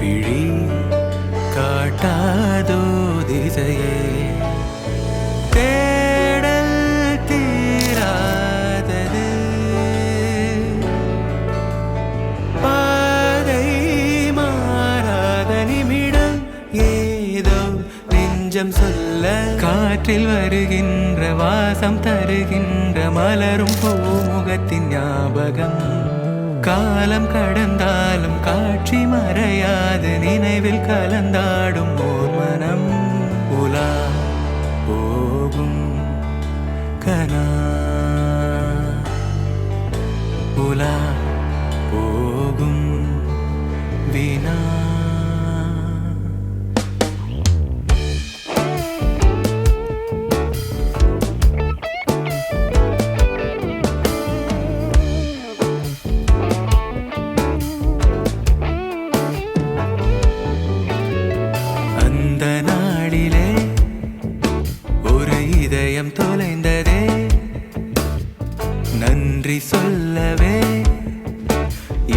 விழி காட்டாதோ திசையே தேடல் தீராதது பாதை மாறாத நிமிடம் ஏதோ நெஞ்சம் சொல்ல காற்றில் வருகின்ற வாசம் தருகின்ற மலரும் பூமுகத்தின் ஞாபகம் காலம் கடந்தாலும் காட்சி மறையாது நினைவில் கலந்தாடும் ஓர் மனம் உலா போகும் கனா உலா போகும் வினா அந்த நாளிலே ஒரு இதயம் தொலைந்ததே நன்றி சொல்லவே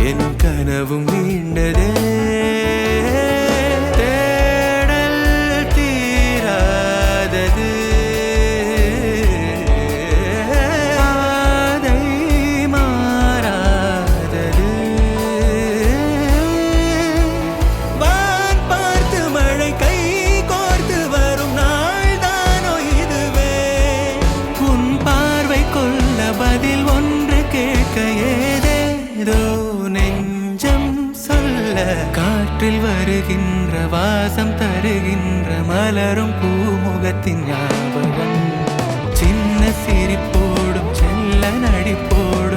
என் கனவும் மீண்டதே தேடல் தீராதது பாதை மாறாதது வான் பார்த்து மழை கை கோர்த்து வரும் நாள் தானோ இதுவே உன் பார்வை கொள்ள பதில் ஒன்று கேட்க ஏதேதோ நெஞ்சம் சொல்ல காற்றில் வருகின்ற வாசம் தருகின்ற மலரும் பூமுகத்தின் ஞாபகம் சின்ன சிரிப்போடும் செல்ல நடிப்போடும்